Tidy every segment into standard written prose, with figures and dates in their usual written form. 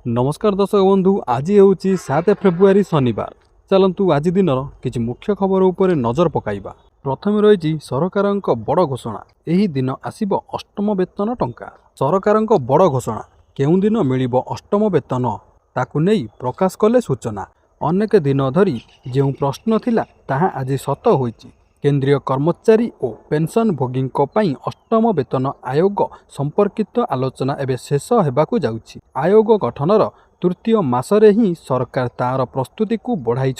नमस्कार दर्शक बंधु आज हूँ 7 फेब्रुआरी शनिवार। चलतु आज दिन किसी मुख्य खबर उपर नजर पकाइबा। प्रथम रही सरकार बड़ घोषणा। यही दिन आसिब अष्टम वेतन टंका। सरकार बड़ घोषणा केउं दिन मिलिब अष्टम वेतन ताकु नहीं प्रकाश कले सूचना। अनेक दिन धरी जो प्रश्न थिला ताहा आज सत होईची। केंद्रीय कर्मचारी और पेंशन भोगी अष्टम वेतन आयोग संपर्कित आलोचना एवं शेष होगाकू जाउछि। आयोग गठनर तृतीय मासरे ही सरकार तार प्रस्तुति को बढ़ाई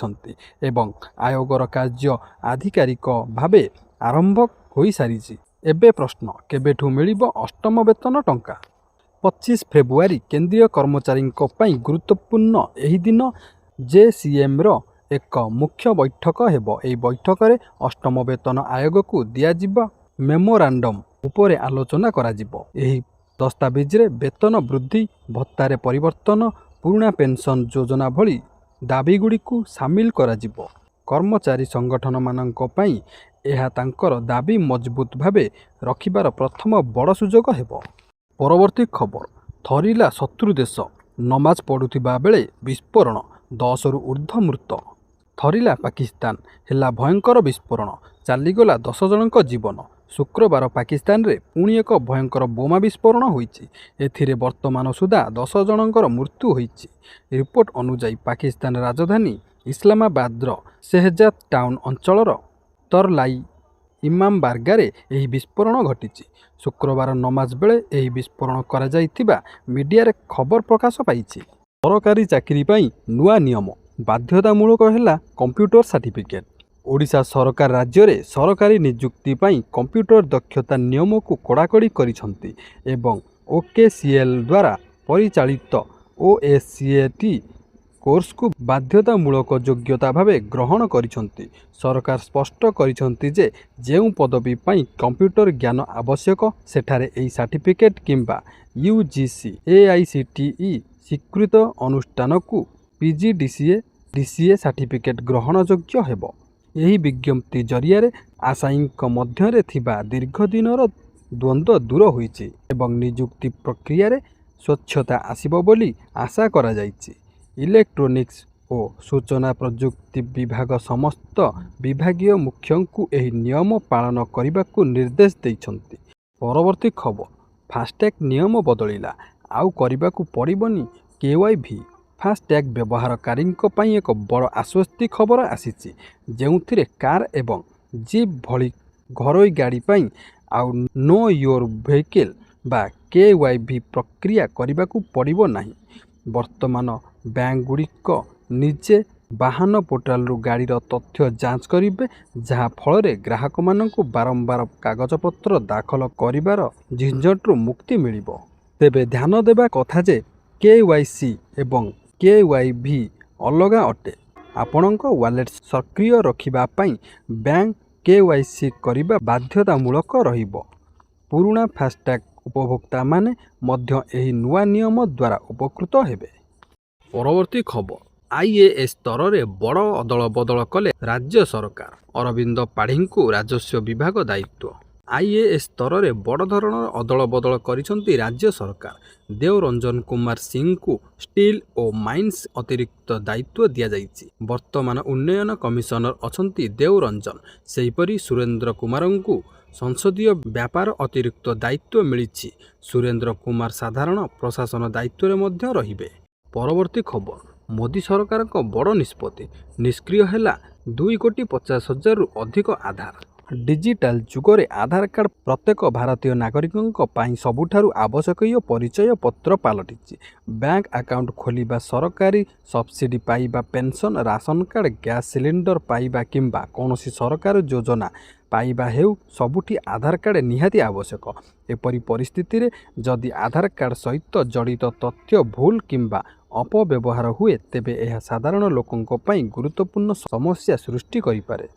एवं आयोगर कार्य आधिकारिक भावे आरंभ हो सारी। एबे प्रश्न केबेठू मिलिब अष्टम वेतन टंका। 25 फेब्रुआरी केंद्रीय कर्मचारी गुरुत्वपूर्ण यही दिन जेसीएम रो एक मुख्य बैठक हेब। एही बैठक रे अष्टम वेतन आयोग को दियाजिबा मेमोरांडम उपरे आलोचना कराजिबो। एही दस्तावेज रे वेतन वृद्धि भत्तारे परिवर्तन पुराना पेंशन योजना भली दाबीगुड़ी को सामिल कराजिबो। कर्मचारी संगठन मानक पई एहा तांकर दाबी मजबूत भावे रखिबार प्रथम बड़ सुजोग हेब। परवर्ती खबर थरिला शत्रु देश नमाज पढ़ुथिबा बेले विस्फोरण 10 रु ऊर्ध्व मृत। थरिला पाकिस्तान हेला भयंकर विस्फोरण चलीगला 10 जनक जीवन। शुक्रवार पाकिस्तान रे पुणी एक भयंकर बोमा विस्फोरण होईची। एथिरे वर्तमान सुधा 10 जनकर मृत्यु होईची। रिपोर्ट अनुसार पाकिस्तान राजधानी इस्लामाबाद शेहजाद टाउन अंचलर तरलाई इमाम बारगारे एही विस्फोरण घटिची। शुक्रवार नमाज बेले एही विस्फोरण करा जाइतिबा मीडिया खबर प्रकाश पाइछि। सरकारी चाकरी पाई नुआ नियम बाध्यतामूलक है कंप्यूटर सर्टिफिकेट। ओडिशा सरकार राज्य रे सरकारी नियुक्ति पाई कंप्यूटर दक्षता नियम को कड़ाकड़ी करिसंती एवं ओकेसीएल द्वारा परिचालित ओएससीएटी कोर्स को बाध्यतामूलक योग्यता भावे ग्रहण करिसंती। सरकार स्पष्ट करिसंती जे जेउ पदवी पाई कंप्यूटर ज्ञान आवश्यक सेठारे एही सर्टिफिकेट किंबा यूजीसी एआईसीटीई स्वीकृत अनुष्ठान को पीजीडीसीए सर्टिफिकेट ग्रहण योग्य हेब। यही विज्ञप्ति जरिया आशायी मध्य थिबा दीर्घ दिनर द्वंद्व दूर होईची एवं नियुक्ति प्रक्रिया रे स्वच्छता आसिबो बोली आशा करा जाईची। इलेक्ट्रोनिक्स और सूचना प्रजुक्ति विभाग समस्त विभागीय मुख्यों को यही नियम पालन करने को निर्देश देइछंती। परवर्ती खबर फास्टैग नियम बदलिला आउ करने को पड़िबनी केवाईवी। फास्टैग व्यवहारकारी एक बड़ आश्वस्ति खबर आसीची जेउथिरे कार एवं जीप भली घरोई गाड़ी पाई आउ नो योर व्हीकल बा केवाईवी प्रक्रिया करने को पड़िबो नाही। वर्तमान बैंक गुड़िक निजे वाहन पोर्टाल रु गाड़ीर तथ्य जांच करिवे जहाँ फल ग्राहक मानक बारंबार कागजपत्र दाखल करिवार झंझटरू मुक्ति मिलिबो। तेबे ध्यान देबा कथा जे केवाईसी एवं केवाईवी अलगा अटे। आपणक वालेट सक्रिय रखिबा पाई बैंक केवाईसी करिबा बाध्यतामूलक रहिबो। पुराना फास्टैग उपभोक्ता माने मध्य एही नुआ नियम द्वारा उपकृत हेबे। परवर्ती खबर आईएएस स्तर रे बड़ अदल बदल कले राज्य सरकार। अरविंद पाढ़ी को राजस्व विभाग दायित्व। आईएएस स्तर रे बड़ धरणर अदल बदल करिसंती राज्य सरकार। देवरंजन कुमार सिंह को स्टील और माइन्स अतिरिक्त दायित्व दिया जाइछि। वर्तमान उन्नयन कमिशनर अछंती देवरंजन। सेहीपरि सुरेंद्र कुमार को संसदीय व्यापार अतिरिक्त दायित्व मिलिछि। सुरेंद्र कुमार साधारण प्रशासन दायित्व रे मध्य रहिबे। परवर्ती खबर मोदी सरकार को बड़ निष्पत्ति। निष्क्रिय है 2,50,000 रु अधिक आधार। डिजिटाल जुगरे आधार कार्ड प्रत्येक भारतीय नागरिकों पाई सबुठारु आवश्यक परिचय पत्र पलटिछि। बैंक अकाउंट खोलिबा, सरकारी सब्सिडी पाइबा, pension, ration card, gas cylinder पाइबा किंबा कौनसी सरकार योजना पाइबा हेउ सबुठी आधार कार्ड निहाती आवश्यक। एपरी परिस्थिति रे जदि आधार कार्ड सहित जड़ित तथ्य भूल किंबा अपव्यवहार हुए तेबे यह साधारण लोकों पाई गुरुत्वपूर्ण समस्या सृष्टि करिपारे।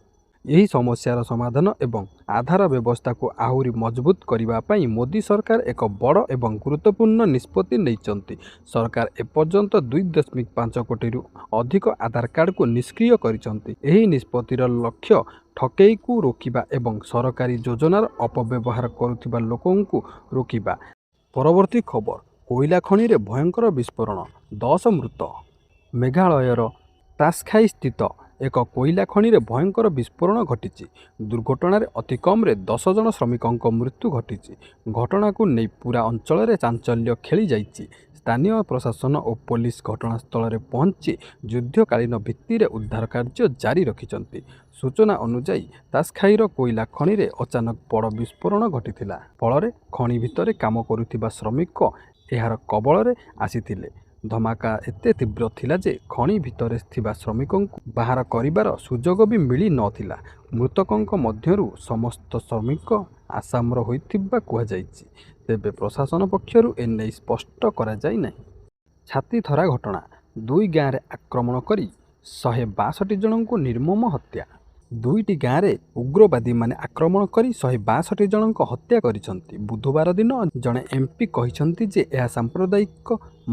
यही समस्यार समाधान एवं आधार व्यवस्था को आहुरी मजबूत करने मोदी सरकार एक बड़ एवं गुरुत्वपूर्ण निष्पत्ति नैचंती। सरकार एपर्यंत 2.5 कोटी रु अधिक आधार कार्ड को निष्क्रिय करिसंती। एही निष्पत्तिर लक्ष्य ठकेई को रोकिबा एवं सरकारी योजनार अपव्यवहार करुथिबा लोकों को रोकिबा। परवर्ती खबर କୋଇଲା ଖଣିରେ ଭୟଙ୍କର ବିସ୍ଫୋରଣ, 10 ମୃତ। ମେଘାଳୟର ଟାସ୍କାଇ ସ୍ଥିତ ଏକ କୋଇଲା ଖଣିରେ ଭୟଙ୍କର ବିସ୍ଫୋରଣ ଘଟିଛି। ଦୁର୍ଘଟଣାରେ ଅତି କମ୍ରେ 10 ଜଣ ଶ୍ରମିକଙ୍କ ମୃତ୍ୟୁ ଘଟିଛି। ଘଟଣାକୁ ନେଇ ପୁରା ଅଞ୍ଚଳରେ ଚାଞ୍ଚଲ୍ୟ ଖେଳି ଯାଇଛି। ସ୍ଥାନୀୟ ପ୍ରଶାସନ ଓ ପୋଲିସ ଘଟଣାସ୍ଥଳରେ ପହଞ୍ଚି ଯୁଦ୍ଧକାଳୀନ ଭିତ୍ତିରେ ଉଦ୍ଧାର କାର୍ଯ୍ୟ ଜାରି ରଖିଛନ୍ତି। ସୂଚନା ଅନୁଯାୟୀ ତାସ୍କାଇର କୋଇଲା ଖଣିରେ ଅଚାନକ ବଡ଼ ବିସ୍ଫୋରଣ ଘଟିଥିଲା। ଫଳରେ ଖଣି ଭିତରେ କାମ କରୁଥିବା ଶ୍ରମିକ ଏହାର କବଳରେ ଆସିଥିଲେ। ଧମାକା ଏତେ ତୀବ୍ର ଥିଲା ଯେ ଖଣି ଭିତରେ ଥିବା ଶ୍ରମିକଙ୍କୁ ବାହାର କରିବାର ସୁଯୋଗ ବି ମିଳି ନଥିଲା। ମୃତକଙ୍କ ମଧ୍ୟରୁ ସମସ୍ତ ଶ୍ରମିକ ଆସାମର ହୋଇଥିବା କୁହାଯାଇଛି। ତେବେ ପ୍ରଶାସନ ପକ୍ଷରୁ ଏନେଇ ସ୍ପଷ୍ଟ କରାଯାଇନାହିଁ। ଛାତିଥରା ଘଟଣା, 2 ଗାଁରେ ଆକ୍ରମଣ କରି 162 ଜଣଙ୍କୁ ନିର୍ମମ ହତ୍ୟା। 2ଟି ଗାଁରେ ଉଗ୍ରବାଦୀମାନେ ଆକ୍ରମଣ କରି 162 ଜଣଙ୍କ ହତ୍ୟା କରିଛନ୍ତି। ବୁଧବାର ଦିନ ଜଣେ ଏମ୍ପି କହିଛନ୍ତି ଯେ ଏହା ସାମ୍ପ୍ରଦାୟିକ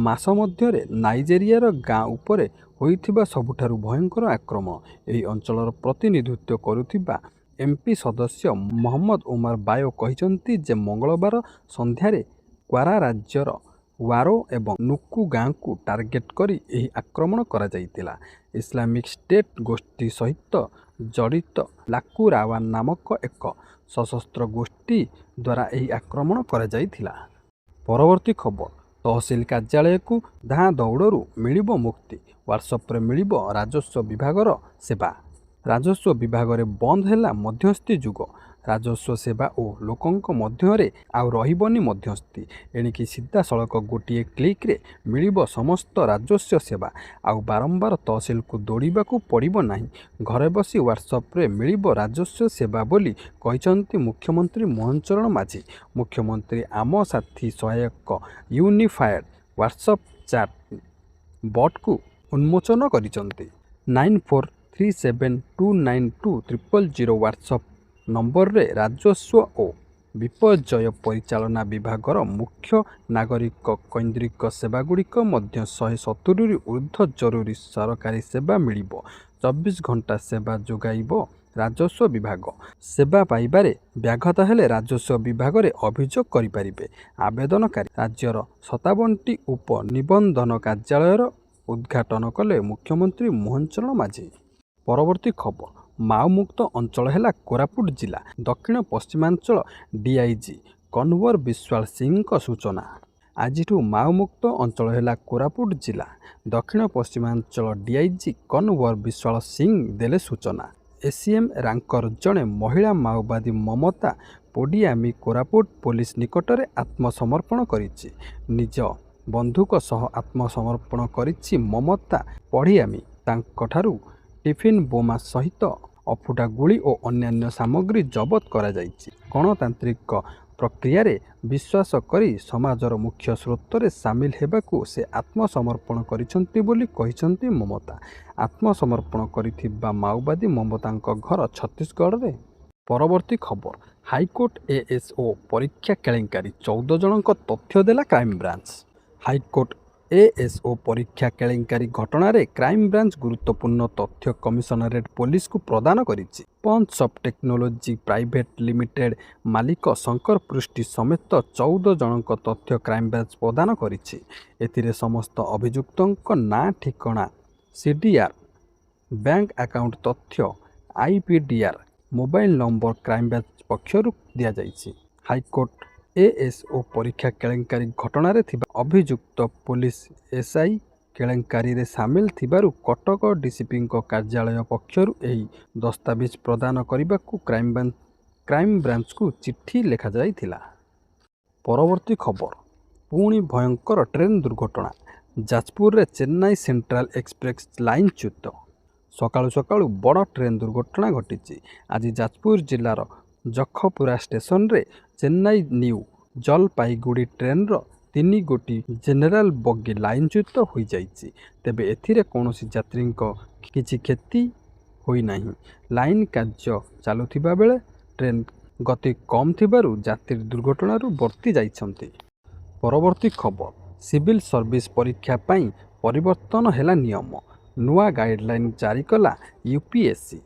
ମାସ ମଧ୍ୟରେ ନାଇଜେରିଆର ଗାଁ ଉପରେ ହୋଇଥିବା ସବୁଠାରୁ ଭୟଙ୍କର ଆକ୍ରମଣ। ଏହି ଅଞ୍ଚଳର ପ୍ରତିନିଧିତ୍ୱ କରୁଥିବା ଏମ୍ପି ସଦସ୍ୟ ମହମ୍ମଦ ଉମର ବାୟୋ କହିଛନ୍ତି ଯେ ମଙ୍ଗଳବାର ସନ୍ଧ୍ୟାରେ କ୍ୱାରା ରାଜ୍ୟର ୱାରୋ ଏବଂ ନୁକୁ ଗାଁକୁ ଟାର୍ଗେଟ କରି ଏହି ଆକ୍ରମଣ କରାଯାଇଥିଲା। ଇସଲାମିକ ଷ୍ଟେଟ୍ ଗୋଷ୍ଠୀ ସହିତ ଜଡ଼ିତ ଲାକୁରାୱାନ ନାମକ ଏକ ସଶସ୍ତ୍ର ଗୋଷ୍ଠୀ ଦ୍ୱାରା ଏହି ଆକ୍ରମଣ କରାଯାଇଥିଲା। ପରବର୍ତ୍ତୀ ଖବର, ତହସିଲ କାର୍ଯ୍ୟାଳୟକୁ ଧାଁ ଦୌଡ଼ରୁ ମିଳିବ ମୁକ୍ତି, ହ୍ୱାଟ୍ସଆପ୍ରେ ମିଳିବ ରାଜସ୍ୱ ବିଭାଗର ସେବା। ରାଜସ୍ୱ ବିଭାଗରେ ବନ୍ଦ ହେଲା ମଧ୍ୟସ୍ଥି ଯୁଗ। ରାଜସ୍ୱ ସେବା ଓ ଲୋକଙ୍କ ମଧ୍ୟରେ ଆଉ ରହିବନି ମଧ୍ୟସ୍ଥି। ଏଣିକି ସିଧାସଳଖ ଗୋଟିଏ କ୍ଲିକ୍ରେ ମିଳିବ ସମସ୍ତ ରାଜସ୍ୱ ସେବା। ଆଉ ବାରମ୍ବାର ତହସିଲକୁ ଦୌଡ଼ିବାକୁ ପଡ଼ିବ ନାହିଁ। ଘରେ ବସି ହ୍ୱାଟ୍ସଆପ୍ରେ ମିଳିବ ରାଜସ୍ୱ ସେବା ବୋଲି କହିଛନ୍ତି ମୁଖ୍ୟମନ୍ତ୍ରୀ ମୋହନ ଚରଣ ମାଝୀ। ମୁଖ୍ୟମନ୍ତ୍ରୀ ଆମ ସାଥୀ ସହାୟକ ୟୁନିଫାଏଡ୍ ହ୍ୱାଟ୍ସଆପ୍ ଚାଟ୍ ବଟ୍କୁ ଉନ୍ମୋଚନ କରିଛନ୍ତି। 9437292000 ହ୍ୱାଟ୍ସଆପ୍ ନମ୍ବରରେ ରାଜସ୍ୱ ଓ ବିପର୍ଯ୍ୟୟ ପରିଚାଳନା ବିଭାଗର ମୁଖ୍ୟ ନାଗରିକ କୈନ୍ଦ୍ରିକ ସେବାଗୁଡ଼ିକ ମଧ୍ୟ 170ରୁ ଉର୍ଦ୍ଧ୍ୱ ଜରୁରୀ ସରକାରୀ ସେବା ମିଳିବ। 24 ଘଣ୍ଟା ସେବା ଯୋଗାଇବ ରାଜସ୍ୱ ବିଭାଗ। ସେବା ପାଇବାରେ ବ୍ୟାଘାତ ହେଲେ ରାଜସ୍ୱ ବିଭାଗରେ ଅଭିଯୋଗ କରିପାରିବେ ଆବେଦନକାରୀ। ରାଜ୍ୟର 57ଟି ଉପନିବନ୍ଧନ କାର୍ଯ୍ୟାଳୟର ଉଦ୍ଘାଟନ କଲେ ମୁଖ୍ୟମନ୍ତ୍ରୀ ମୋହନ ଚରଣ ମାଝୀ। ପରବର୍ତ୍ତୀ ଖବର, ମାଓମୁକ୍ତ ଅଞ୍ଚଳ ହେଲା କୋରାପୁଟ ଜିଲ୍ଲା। ଦକ୍ଷିଣ ପଶ୍ଚିମାଞ୍ଚଳ ଡିଆଇଜି କନୱର ବିଶ୍ୱାଳ ସିଂଙ୍କ ସୂଚନା। ଆଜିଠୁ ମାଓମୁକ୍ତ ଅଞ୍ଚଳ ହେଲା କୋରାପୁଟ ଜିଲ୍ଲା। ଦକ୍ଷିଣ ପଶ୍ଚିମାଞ୍ଚଳ ଡିଆଇଜି କନୱର ବିଶ୍ୱାଳ ସିଂ ଦେଲେ ସୂଚନା। ଏସିଏମ୍ ରାଙ୍କର ଜଣେ ମହିଳା ମାଓବାଦୀ ମମତା ପୋଡ଼ିଆମି କୋରାପୁଟ ପୋଲିସ ନିକଟରେ ଆତ୍ମସମର୍ପଣ କରିଛି। ନିଜ ବନ୍ଧୁକ ସହ ଆତ୍ମସମର୍ପଣ କରିଛି ମମତା ପଢ଼ିଆମି। ତାଙ୍କଠାରୁ ଟିଫିନ୍ ବୋମା ସହିତ ଅଫୁଟା ଗୁଳି ଓ ଅନ୍ୟାନ୍ୟ ସାମଗ୍ରୀ ଜବତ କରାଯାଇଛି। ଗଣତାନ୍ତ୍ରିକ ପ୍ରକ୍ରିୟାରେ ବିଶ୍ୱାସ କରି ସମାଜର ମୁଖ୍ୟ ସ୍ରୋତରେ ସାମିଲ ହେବାକୁ ସେ ଆତ୍ମସମର୍ପଣ କରିଛନ୍ତି ବୋଲି କହିଛନ୍ତି ମମତା। ଆତ୍ମସମର୍ପଣ କରିଥିବା ମାଓବାଦୀ ମମତାଙ୍କ ଘର ଛତିଶଗଡ଼ରେ। ପରବର୍ତ୍ତୀ ଖବର, ହାଇକୋର୍ଟ ଏଏସ୍ଓ ପରୀକ୍ଷା କେଳେଙ୍କାରୀ, 14 ଜଣଙ୍କ ତଥ୍ୟ ଦେଲା କ୍ରାଇମବ୍ରାଞ୍ଚ। ହାଇକୋର୍ଟ ଏଏସ୍ଓ ପରୀକ୍ଷା କେଳେଙ୍କାରୀ ଘଟଣାରେ କ୍ରାଇମବ୍ରାଞ୍ଚ ଗୁରୁତ୍ୱପୂର୍ଣ୍ଣ ତଥ୍ୟ କମିଶନରେଟ ପୋଲିସକୁ ପ୍ରଦାନ କରିଛି। ପଞ୍ଚ ଅଫ୍ ଟେକ୍ନୋଲୋଜି ପ୍ରାଇଭେଟ ଲିମିଟେଡ୍ ମାଲିକ ଶଙ୍କର ପୃଷ୍ଟି ସମେତ 14 ଜଣଙ୍କ ତଥ୍ୟ କ୍ରାଇମବ୍ରାଞ୍ଚ ପ୍ରଦାନ କରିଛି। ଏଥିରେ ସମସ୍ତ ଅଭିଯୁକ୍ତଙ୍କ ନାଁ, ଠିକଣା, ସିଡିଆର୍, ବ୍ୟାଙ୍କ ଆକାଉଣ୍ଟ ତଥ୍ୟ, ଆଇପିଡିଆର୍, ମୋବାଇଲ ନମ୍ବର କ୍ରାଇମବ୍ରାଞ୍ଚ ପକ୍ଷରୁ ଦିଆଯାଇଛି। ହାଇକୋର୍ଟ ଏଏସ୍ଓ ପରୀକ୍ଷା କେଳେଙ୍କାରୀ ଘଟଣାରେ ଥିବା ଅଭିଯୁକ୍ତ ପୋଲିସ ଏସ୍ଆଇ କେଳେଙ୍କାରୀରେ ସାମିଲ ଥିବାରୁ କଟକ ଡିସିପିଙ୍କ କାର୍ଯ୍ୟାଳୟ ପକ୍ଷରୁ ଏହି ଦସ୍ତାବିଜ ପ୍ରଦାନ କରିବାକୁ କ୍ରାଇମବ୍ରାଞ୍ଚକୁ ଚିଠି ଲେଖାଯାଇଥିଲା। ପରବର୍ତ୍ତୀ ଖବର, ପୁଣି ଭୟଙ୍କର ଟ୍ରେନ୍ ଦୁର୍ଘଟଣା। ଯାଜପୁରରେ ଚେନ୍ନାଇ ସେଣ୍ଟ୍ରାଲ ଏକ୍ସପ୍ରେସ୍ ଲାଇନଚ୍ୟୁତ। ସକାଳୁ ସକାଳୁ ବଡ଼ ଟ୍ରେନ୍ ଦୁର୍ଘଟଣା ଘଟିଛି। ଆଜି ଯାଜପୁର ଜିଲ୍ଲାର ଜଖପୁରା ଷ୍ଟେସନରେ ଚେନ୍ନାଇ ନ୍ୟୁ ଜଲପାଇଗୁଡ଼ି ଟ୍ରେନ୍ର 3 ଗୋଟି ଜେନେରାଲ ବଗି ଲାଇନଚ୍ୟୁତ ହୋଇଯାଇଛି। ତେବେ ଏଥିରେ କୌଣସି ଯାତ୍ରୀଙ୍କ କିଛି କ୍ଷତି ହୋଇନାହିଁ। ଲାଇନ କାର୍ଯ୍ୟ ଚାଲୁଥିବା ବେଳେ ଟ୍ରେନ୍ ଗତି କମ୍ ଥିବାରୁ ଯାତ୍ରୀ ଦୁର୍ଘଟଣାରୁ ବର୍ତ୍ତି ଯାଇଛନ୍ତି। ପରବର୍ତ୍ତୀ ଖବର, ସିଭିଲ ସର୍ଭିସ ପରୀକ୍ଷା ପାଇଁ ପରିବର୍ତ୍ତନ ହେଲା ନିୟମ। ନୂଆ ଗାଇଡଲାଇନ ଜାରି କଲା ୟୁପିଏସସି।